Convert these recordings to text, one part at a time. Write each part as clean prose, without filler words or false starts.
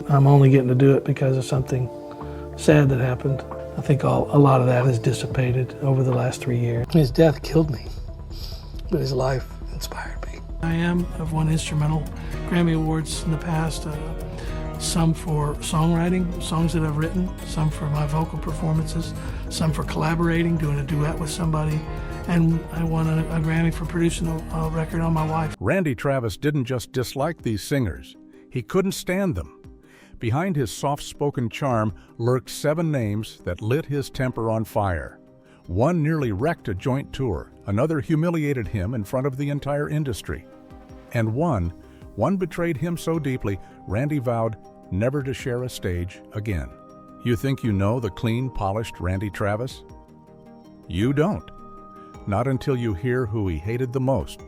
I'm only getting to do it because of something sad that happened. I think a lot of that has dissipated over the last 3 years. His death killed me, but his life inspired me. I've won instrumental Grammy Awards in the past, some for songwriting, songs that I've written, some for my vocal performances, some for collaborating, doing a duet with somebody, and I won a Grammy for producing a record on my wife. Randy Travis didn't just dislike these singers, he couldn't stand them. Behind his soft-spoken charm lurked 7 names that lit his temper on fire. One nearly wrecked a joint tour, another humiliated him in front of the entire industry. And one betrayed him so deeply, Randy vowed never to share a stage again. You think you know the clean, polished Randy Travis? You don't. Not until you hear who he hated the most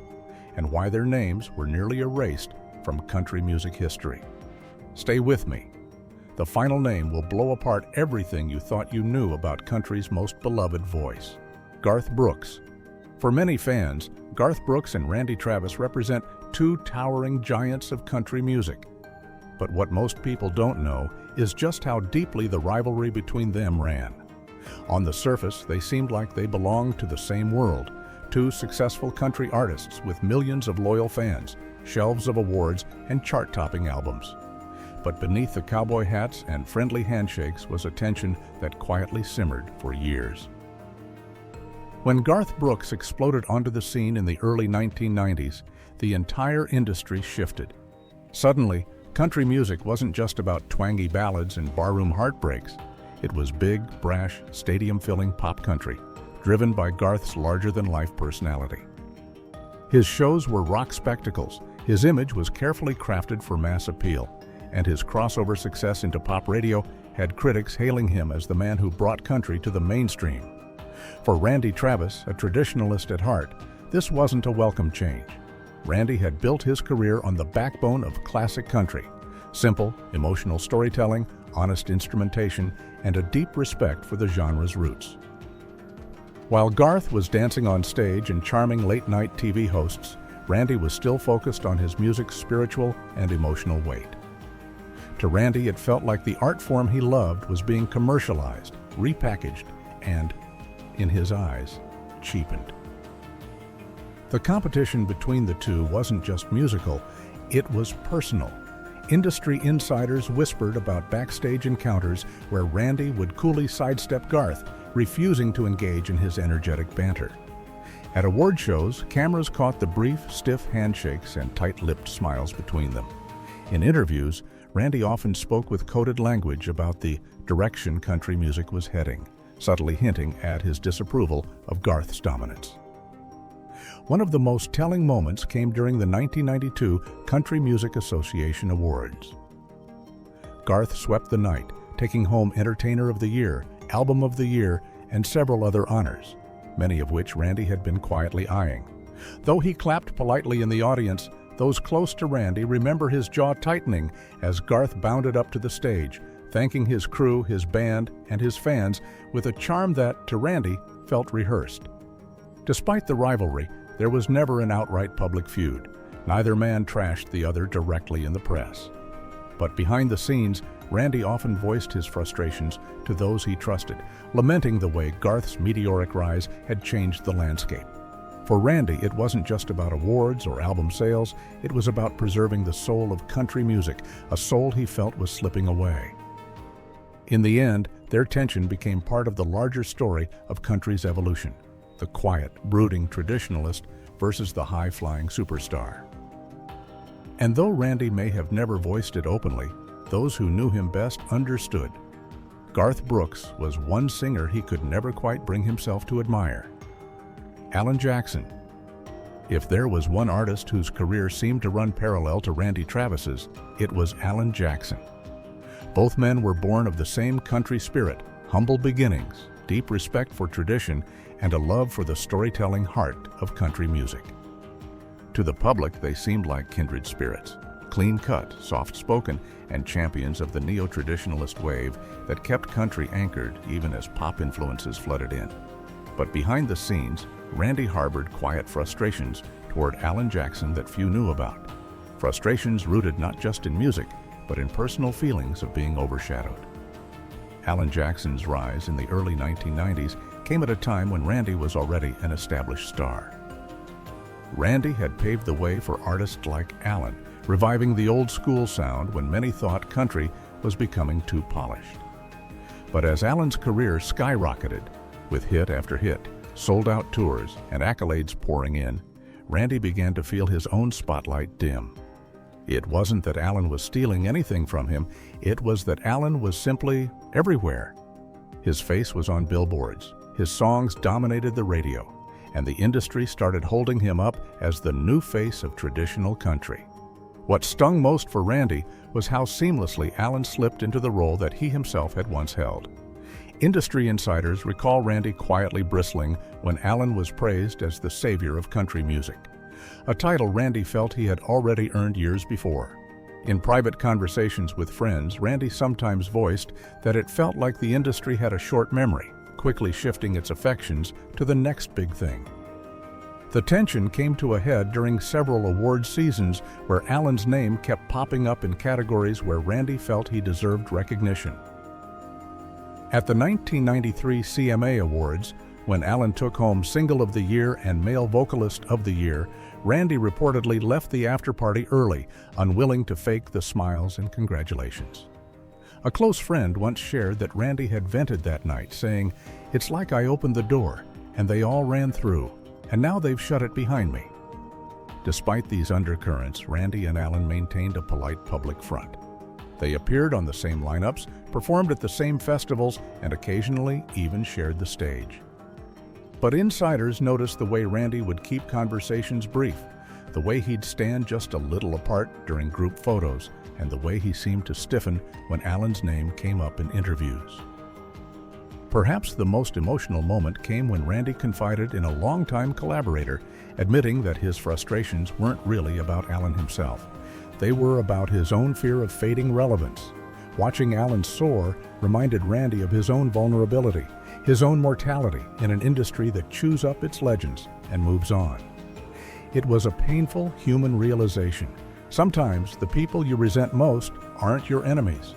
and why their names were nearly erased from country music history. Stay with me. The final name will blow apart everything you thought you knew about country's most beloved voice. Garth Brooks. For many fans, Garth Brooks and Randy Travis represent 2 towering giants of country music. But what most people don't know is just how deeply the rivalry between them ran. On the surface, they seemed like they belonged to the same world, 2 successful country artists with millions of loyal fans, shelves of awards, and chart-topping albums. But beneath the cowboy hats and friendly handshakes was a tension that quietly simmered for years. When Garth Brooks exploded onto the scene in the early 1990s, the entire industry shifted. Suddenly, country music wasn't just about twangy ballads and barroom heartbreaks. It was big, brash, stadium-filling pop country, driven by Garth's larger-than-life personality. His shows were rock spectacles, his image was carefully crafted for mass appeal, and his crossover success into pop radio had critics hailing him as the man who brought country to the mainstream. For Randy Travis, a traditionalist at heart, this wasn't a welcome change. Randy had built his career on the backbone of classic country: simple, emotional storytelling, honest instrumentation, and a deep respect for the genre's roots. While Garth was dancing on stage and charming late-night TV hosts, Randy was still focused on his music's spiritual and emotional weight. To Randy, it felt like the art form he loved was being commercialized, repackaged, and, in his eyes, cheapened. The competition between the two wasn't just musical, it was personal. Industry insiders whispered about backstage encounters where Randy would coolly sidestep Garth, refusing to engage in his energetic banter. At award shows, cameras caught the brief, stiff handshakes and tight-lipped smiles between them. In interviews, Randy often spoke with coded language about the direction country music was heading, subtly hinting at his disapproval of Garth's dominance. One of the most telling moments came during the 1992 Country Music Association Awards. Garth swept the night, taking home Entertainer of the Year, Album of the Year, and several other honors, many of which Randy had been quietly eyeing. Though he clapped politely in the audience, those close to Randy remember his jaw tightening as Garth bounded up to the stage, thanking his crew, his band, and his fans with a charm that, to Randy, felt rehearsed. Despite the rivalry, there was never an outright public feud. Neither man trashed the other directly in the press. But behind the scenes, Randy often voiced his frustrations to those he trusted, lamenting the way Garth's meteoric rise had changed the landscape. For Randy, it wasn't just about awards or album sales, it was about preserving the soul of country music, a soul he felt was slipping away. In the end, their tension became part of the larger story of country's evolution, the quiet, brooding traditionalist versus the high-flying superstar. And though Randy may have never voiced it openly, those who knew him best understood. Garth Brooks was one singer he could never quite bring himself to admire. Alan Jackson. If there was one artist whose career seemed to run parallel to Randy Travis's, it was Alan Jackson. Both men were born of the same country spirit, humble beginnings, deep respect for tradition, and a love for the storytelling heart of country music. To the public, they seemed like kindred spirits, clean-cut, soft-spoken, and champions of the neo-traditionalist wave that kept country anchored even as pop influences flooded in. But behind the scenes, Randy harbored quiet frustrations toward Alan Jackson that few knew about. Frustrations rooted not just in music, but in personal feelings of being overshadowed. Alan Jackson's rise in the early 1990s came at a time when Randy was already an established star. Randy had paved the way for artists like Alan, reviving the old school sound when many thought country was becoming too polished. But as Alan's career skyrocketed, with hit after hit, sold-out tours, and accolades pouring in, Randy began to feel his own spotlight dim. It wasn't that Alan was stealing anything from him, it was that Alan was simply everywhere. His face was on billboards, his songs dominated the radio, and the industry started holding him up as the new face of traditional country. What stung most for Randy was how seamlessly Alan slipped into the role that he himself had once held. Industry insiders recall Randy quietly bristling when Alan was praised as the savior of country music, a title Randy felt he had already earned years before. In private conversations with friends, Randy sometimes voiced that it felt like the industry had a short memory, quickly shifting its affections to the next big thing. The tension came to a head during several award seasons where Alan's name kept popping up in categories where Randy felt he deserved recognition. At the 1993 CMA Awards, when Alan took home Single of the Year and Male Vocalist of the Year, Randy reportedly left the after-party early, unwilling to fake the smiles and congratulations. A close friend once shared that Randy had vented that night, saying, "It's like I opened the door, and they all ran through, and now they've shut it behind me." Despite these undercurrents, Randy and Alan maintained a polite public front. They appeared on the same lineups, performed at the same festivals, and occasionally even shared the stage. But insiders noticed the way Randy would keep conversations brief, the way he'd stand just a little apart during group photos, and the way he seemed to stiffen when Alan's name came up in interviews. Perhaps the most emotional moment came when Randy confided in a longtime collaborator, admitting that his frustrations weren't really about Alan himself. They were about his own fear of fading relevance. Watching Alan soar reminded Randy of his own vulnerability, his own mortality in an industry that chews up its legends and moves on. It was a painful human realization. Sometimes the people you resent most aren't your enemies.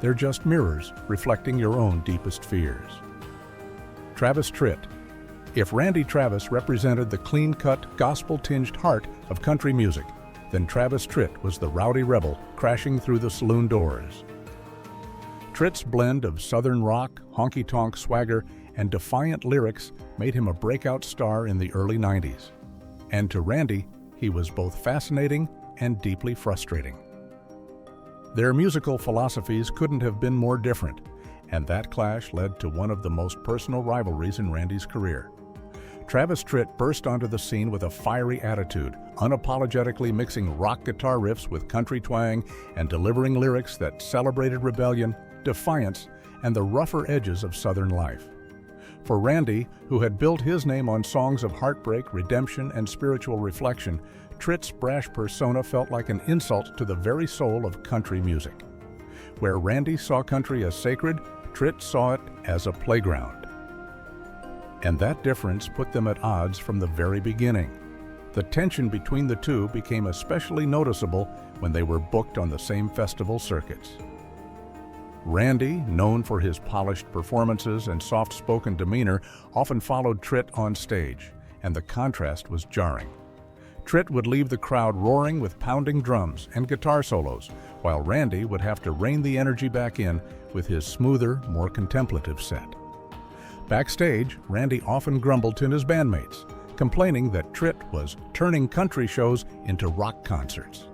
They're just mirrors reflecting your own deepest fears. Travis Tritt. If Randy Travis represented the clean-cut, gospel-tinged heart of country music, then Travis Tritt was the rowdy rebel crashing through the saloon doors. Tritt's blend of southern rock, honky-tonk swagger, and defiant lyrics made him a breakout star in the early 90s. And to Randy, he was both fascinating and deeply frustrating. Their musical philosophies couldn't have been more different, and that clash led to one of the most personal rivalries in Randy's career. Travis Tritt burst onto the scene with a fiery attitude, unapologetically mixing rock guitar riffs with country twang and delivering lyrics that celebrated rebellion, defiance, and the rougher edges of Southern life. For Randy, who had built his name on songs of heartbreak, redemption, and spiritual reflection, Tritt's brash persona felt like an insult to the very soul of country music. Where Randy saw country as sacred, Tritt saw it as a playground. And that difference put them at odds from the very beginning. The tension between the two became especially noticeable when they were booked on the same festival circuits. Randy, known for his polished performances and soft-spoken demeanor, often followed Tritt on stage, and the contrast was jarring. Tritt would leave the crowd roaring with pounding drums and guitar solos, while Randy would have to rein the energy back in with his smoother, more contemplative set. Backstage, Randy often grumbled to his bandmates, complaining that Tritt was turning country shows into rock concerts.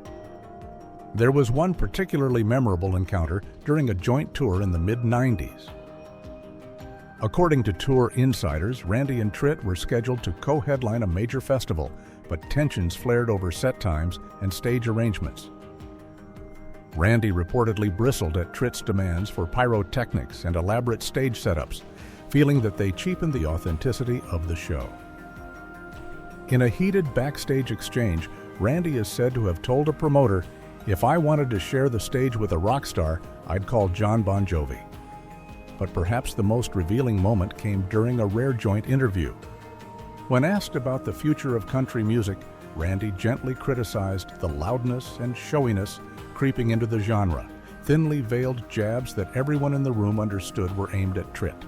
There was one particularly memorable encounter during a joint tour in the mid-90s. According to tour insiders, Randy and Tritt were scheduled to co-headline a major festival, but tensions flared over set times and stage arrangements. Randy reportedly bristled at Tritt's demands for pyrotechnics and elaborate stage setups, feeling that they cheapened the authenticity of the show. In a heated backstage exchange, Randy is said to have told a promoter, "If I wanted to share the stage with a rock star, I'd call John Bon Jovi." But perhaps the most revealing moment came during a rare joint interview. When asked about the future of country music, Randy gently criticized the loudness and showiness creeping into the genre, thinly veiled jabs that everyone in the room understood were aimed at Trit.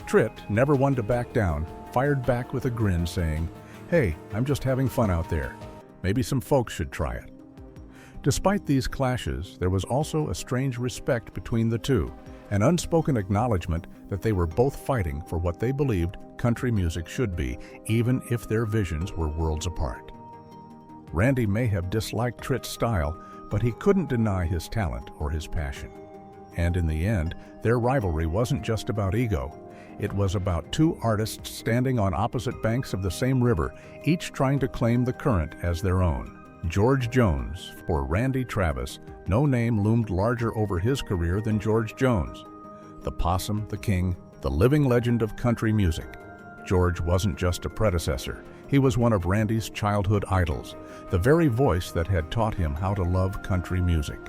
Trit, never one to back down, fired back with a grin saying, "Hey, I'm just having fun out there. Maybe some folks should try it." Despite these clashes, there was also a strange respect between the two, an unspoken acknowledgement that they were both fighting for what they believed country music should be, even if their visions were worlds apart. Randy may have disliked Trit's style, but he couldn't deny his talent or his passion. And in the end, their rivalry wasn't just about ego. It was about two artists standing on opposite banks of the same river, each trying to claim the current as their own. George Jones. For Randy Travis, no name loomed larger over his career than George Jones. The Possum, the King, the living legend of country music. George wasn't just a predecessor. He was one of Randy's childhood idols, the very voice that had taught him how to love country music.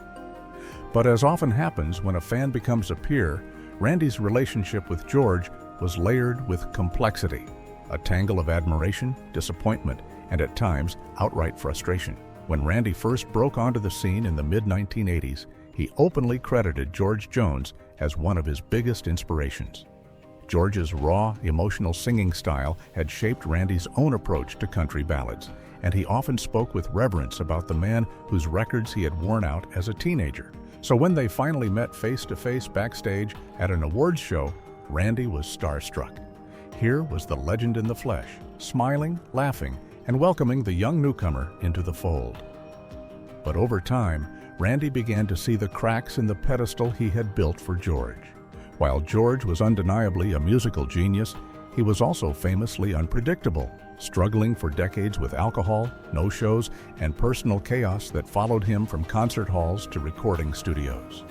But as often happens when a fan becomes a peer, Randy's relationship with George was layered with complexity, a tangle of admiration, disappointment, and at times outright frustration. When Randy first broke onto the scene in the mid-1980s, he openly credited George Jones as one of his biggest inspirations. George's raw, emotional singing style had shaped Randy's own approach to country ballads, and he often spoke with reverence about the man whose records he had worn out as a teenager. So when they finally met face-to-face backstage at an awards show, Randy was starstruck. Here was the legend in the flesh, smiling, laughing, and welcoming the young newcomer into the fold. But over time, Randy began to see the cracks in the pedestal he had built for George. While George was undeniably a musical genius, he was also famously unpredictable, struggling for decades with alcohol, no-shows, and personal chaos that followed him from concert halls to recording studios.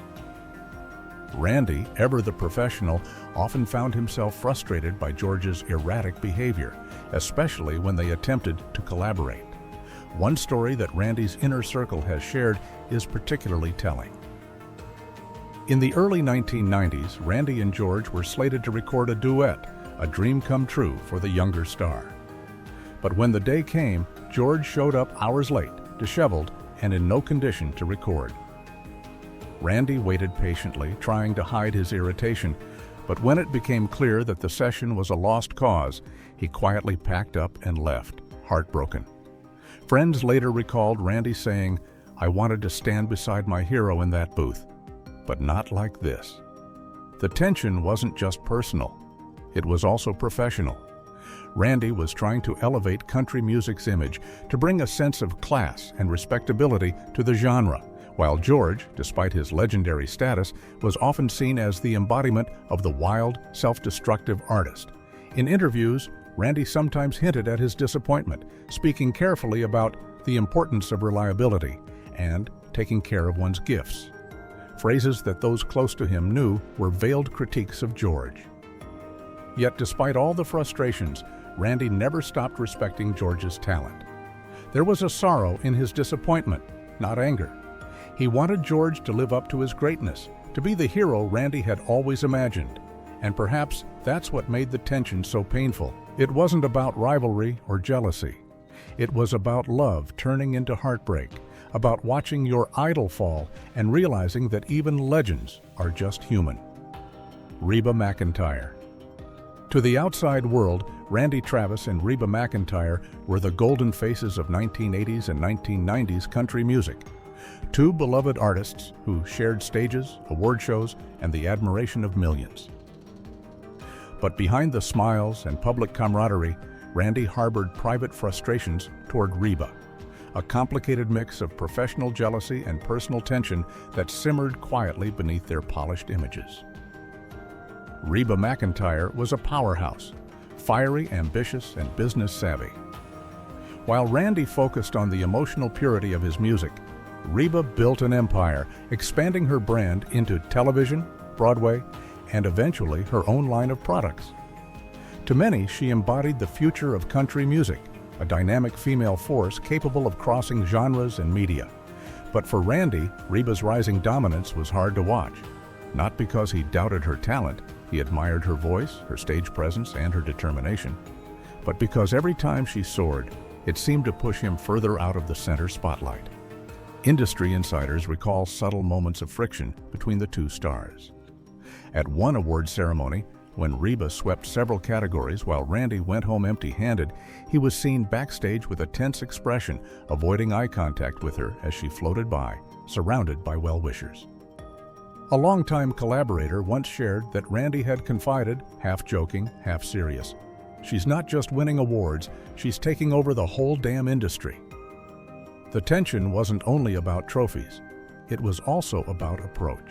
Randy, ever the professional, often found himself frustrated by George's erratic behavior, especially when they attempted to collaborate. One story that Randy's inner circle has shared is particularly telling. In the early 1990s, Randy and George were slated to record a duet, a dream come true for the younger star. But when the day came, George showed up hours late, disheveled, and in no condition to record. Randy waited patiently, trying to hide his irritation, but when it became clear that the session was a lost cause, he quietly packed up and left, heartbroken. Friends later recalled Randy saying, "I wanted to stand beside my hero in that booth, but not like this." The tension wasn't just personal, it was also professional. Randy was trying to elevate country music's image, to bring a sense of class and respectability to the genre, while George, despite his legendary status, was often seen as the embodiment of the wild, self-destructive artist. In interviews, Randy sometimes hinted at his disappointment, speaking carefully about the importance of reliability and taking care of one's gifts. Phrases that those close to him knew were veiled critiques of George. Yet despite all the frustrations, Randy never stopped respecting George's talent. There was a sorrow in his disappointment, not anger. He wanted George to live up to his greatness, to be the hero Randy had always imagined. And perhaps that's what made the tension so painful. It wasn't about rivalry or jealousy. It was about love turning into heartbreak, about watching your idol fall and realizing that even legends are just human. Reba McEntire. To the outside world, Randy Travis and Reba McEntire were the golden faces of 1980s and 1990s country music. Two beloved artists who shared stages, award shows, and the admiration of millions. But behind the smiles and public camaraderie, Randy harbored private frustrations toward Reba, a complicated mix of professional jealousy and personal tension that simmered quietly beneath their polished images. Reba McEntire was a powerhouse, fiery, ambitious, and business savvy. While Randy focused on the emotional purity of his music, Reba built an empire, expanding her brand into television, Broadway, and eventually her own line of products. To many, she embodied the future of country music, a dynamic female force capable of crossing genres and media. But for Randy, Reba's rising dominance was hard to watch. Not because he doubted her talent, he admired her voice, her stage presence, and her determination, but because every time she soared, it seemed to push him further out of the center spotlight. Industry insiders recall subtle moments of friction between the two stars. At one award ceremony, when Reba swept several categories while Randy went home empty-handed, he was seen backstage with a tense expression, avoiding eye contact with her as she floated by, surrounded by well-wishers. A longtime collaborator once shared that Randy had confided, half joking, half serious, "She's not just winning awards, she's taking over the whole damn industry." The tension wasn't only about trophies, it was also about approach.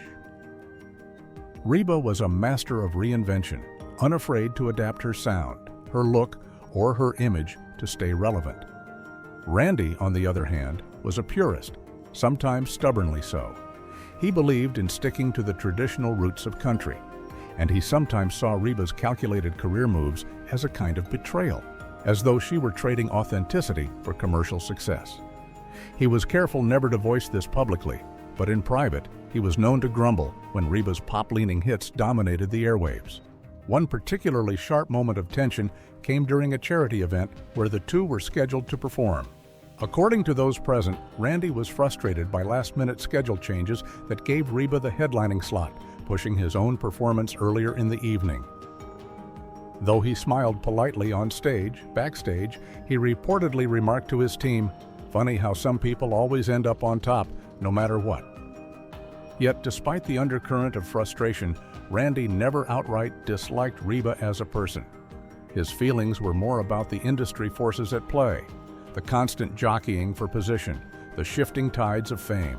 Reba was a master of reinvention, unafraid to adapt her sound, her look, or her image to stay relevant. Randy, on the other hand, was a purist, sometimes stubbornly so. He believed in sticking to the traditional roots of country, and he sometimes saw Reba's calculated career moves as a kind of betrayal, as though she were trading authenticity for commercial success. He was careful never to voice this publicly, but in private, he was known to grumble when Reba's pop-leaning hits dominated the airwaves. One particularly sharp moment of tension came during a charity event where the two were scheduled to perform. According to those present, Randy was frustrated by last-minute schedule changes that gave Reba the headlining slot, pushing his own performance earlier in the evening. Though he smiled politely on stage, backstage, he reportedly remarked to his team, "Funny how some people always end up on top, no matter what." Yet, despite the undercurrent of frustration, Randy never outright disliked Reba as a person. His feelings were more about the industry forces at play, the constant jockeying for position, the shifting tides of fame.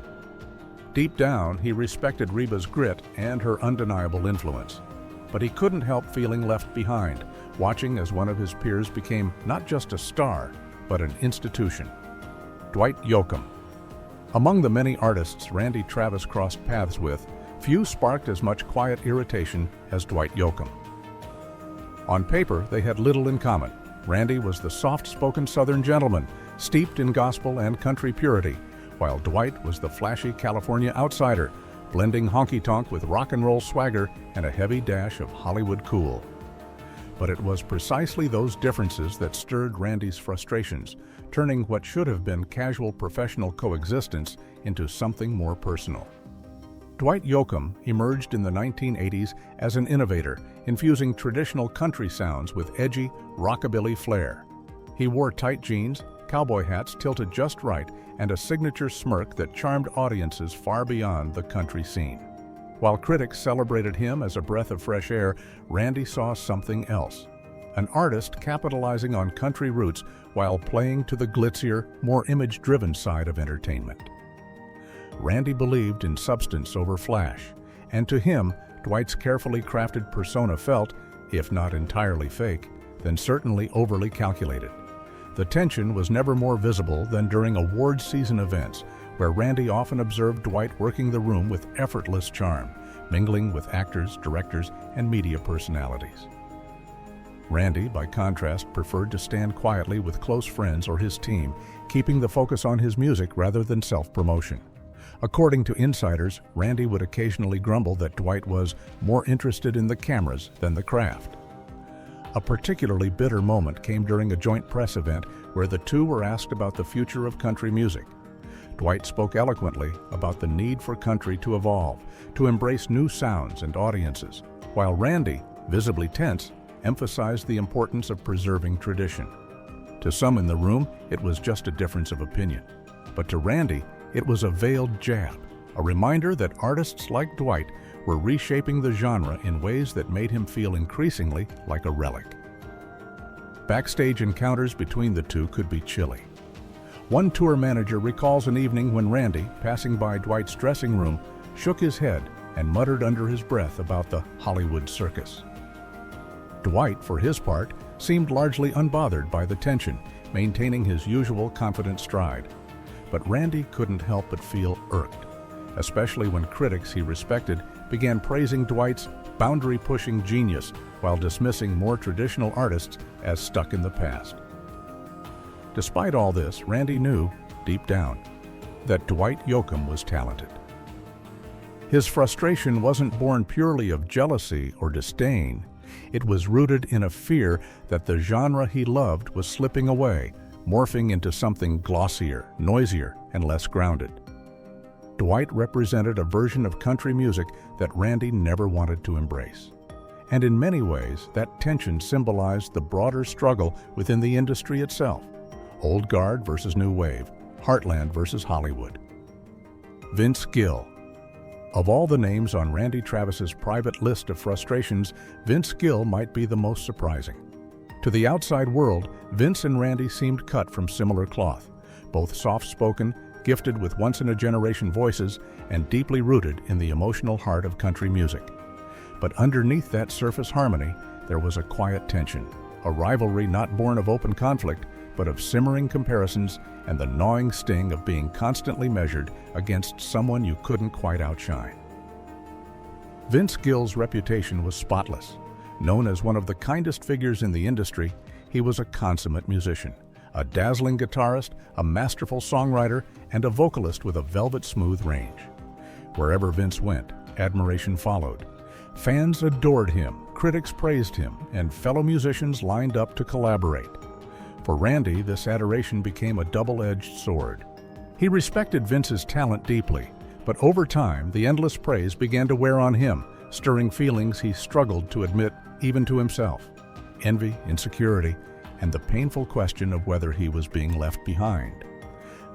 Deep down, he respected Reba's grit and her undeniable influence. But he couldn't help feeling left behind, watching as one of his peers became not just a star, but an institution. Dwight Yoakam. Among the many artists Randy Travis crossed paths with, few sparked as much quiet irritation as Dwight Yoakam. On paper, they had little in common. Randy was the soft-spoken Southern gentleman, steeped in gospel and country purity, while Dwight was the flashy California outsider, blending honky-tonk with rock and roll swagger and a heavy dash of Hollywood cool. But it was precisely those differences that stirred Randy's frustrations, turning what should have been casual professional coexistence into something more personal. Dwight Yoakam emerged in the 1980s as an innovator, infusing traditional country sounds with edgy, rockabilly flair. He wore tight jeans, cowboy hats tilted just right, and a signature smirk that charmed audiences far beyond the country scene. While critics celebrated him as a breath of fresh air, Randy saw something else. An artist capitalizing on country roots while playing to the glitzier, more image-driven side of entertainment. Randy believed in substance over flash, and to him, Dwight's carefully crafted persona felt, if not entirely fake, then certainly overly calculated. The tension was never more visible than during awards season events, where Randy often observed Dwight working the room with effortless charm, mingling with actors, directors, and media personalities. Randy, by contrast, preferred to stand quietly with close friends or his team, keeping the focus on his music rather than self-promotion. According to insiders, Randy would occasionally grumble that Dwight was more interested in the cameras than the craft. A particularly bitter moment came during a joint press event where the two were asked about the future of country music. Dwight spoke eloquently about the need for country to evolve, to embrace new sounds and audiences, while Randy, visibly tense, emphasized the importance of preserving tradition. To some in the room, it was just a difference of opinion. But to Randy, it was a veiled jab, a reminder that artists like Dwight were reshaping the genre in ways that made him feel increasingly like a relic. Backstage encounters between the two could be chilly. One tour manager recalls an evening when Randy, passing by Dwight's dressing room, shook his head and muttered under his breath about the Hollywood circus. Dwight, for his part, seemed largely unbothered by the tension, maintaining his usual confident stride. But Randy couldn't help but feel irked, especially when critics he respected began praising Dwight's boundary-pushing genius while dismissing more traditional artists as stuck in the past. Despite all this, Randy knew, deep down, that Dwight Yoakam was talented. His frustration wasn't born purely of jealousy or disdain. It was rooted in a fear that the genre he loved was slipping away, morphing into something glossier, noisier, and less grounded. Dwight represented a version of country music that Randy never wanted to embrace. And in many ways, that tension symbolized the broader struggle within the industry itself. Old guard versus new wave, heartland versus Hollywood. Vince Gill. Of all the names on Randy Travis's private list of frustrations, Vince Gill might be the most surprising. To the outside world, Vince and Randy seemed cut from similar cloth, both soft-spoken, gifted with once-in-a-generation voices, and deeply rooted in the emotional heart of country music. But underneath that surface harmony, there was a quiet tension, a rivalry not born of open conflict, but of simmering comparisons and the gnawing sting of being constantly measured against someone you couldn't quite outshine. Vince Gill's reputation was spotless. Known as one of the kindest figures in the industry, he was a consummate musician, a dazzling guitarist, a masterful songwriter, and a vocalist with a velvet-smooth range. Wherever Vince went, admiration followed. Fans adored him, critics praised him, and fellow musicians lined up to collaborate. For Randy, this adoration became a double-edged sword. He respected Vince's talent deeply, but over time, the endless praise began to wear on him, stirring feelings he struggled to admit even to himself: envy, insecurity, and the painful question of whether he was being left behind.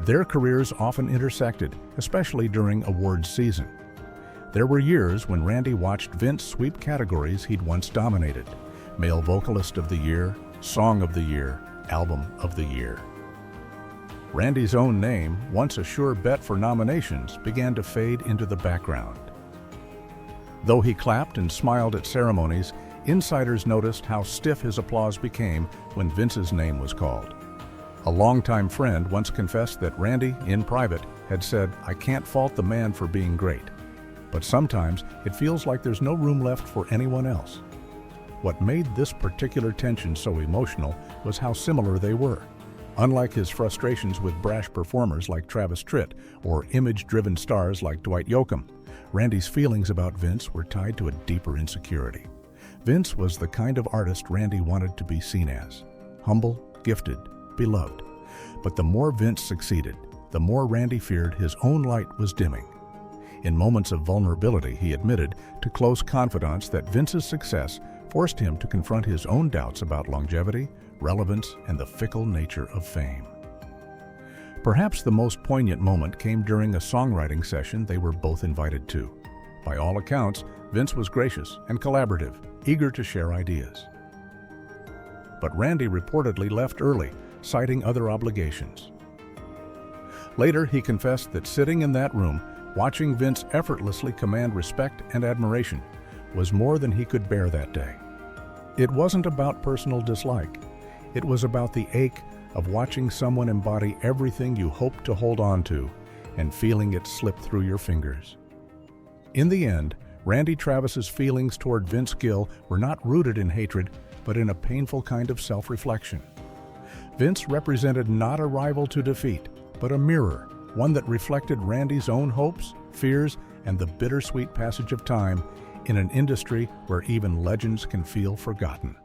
Their careers often intersected, especially during awards season. There were years when Randy watched Vince sweep categories he'd once dominated: Male Vocalist of the Year, Song of the Year, Album of the Year. Randy's own name, once a sure bet for nominations, began to fade into the background. Though he clapped and smiled at ceremonies, insiders noticed how stiff his applause became when Vince's name was called. A longtime friend once confessed that Randy, in private, had said, "I can't fault the man for being great, but sometimes it feels like there's no room left for anyone else." What made this particular tension so emotional was how similar they were. Unlike his frustrations with brash performers like Travis Tritt or image-driven stars like Dwight Yoakam, Randy's feelings about Vince were tied to a deeper insecurity. Vince was the kind of artist Randy wanted to be seen as: humble, gifted, beloved. But the more Vince succeeded, the more Randy feared his own light was dimming. In moments of vulnerability, he admitted to close confidants that Vince's success forced him to confront his own doubts about longevity, relevance, and the fickle nature of fame. Perhaps the most poignant moment came during a songwriting session they were both invited to. By all accounts, Vince was gracious and collaborative, eager to share ideas. But Randy reportedly left early, citing other obligations. Later, he confessed that sitting in that room, watching Vince effortlessly command respect and admiration, was more than he could bear that day. It wasn't about personal dislike. It was about the ache of watching someone embody everything you hoped to hold on to and feeling it slip through your fingers. In the end, Randy Travis's feelings toward Vince Gill were not rooted in hatred, but in a painful kind of self-reflection. Vince represented not a rival to defeat, but a mirror, one that reflected Randy's own hopes, fears, and the bittersweet passage of time in an industry where even legends can feel forgotten.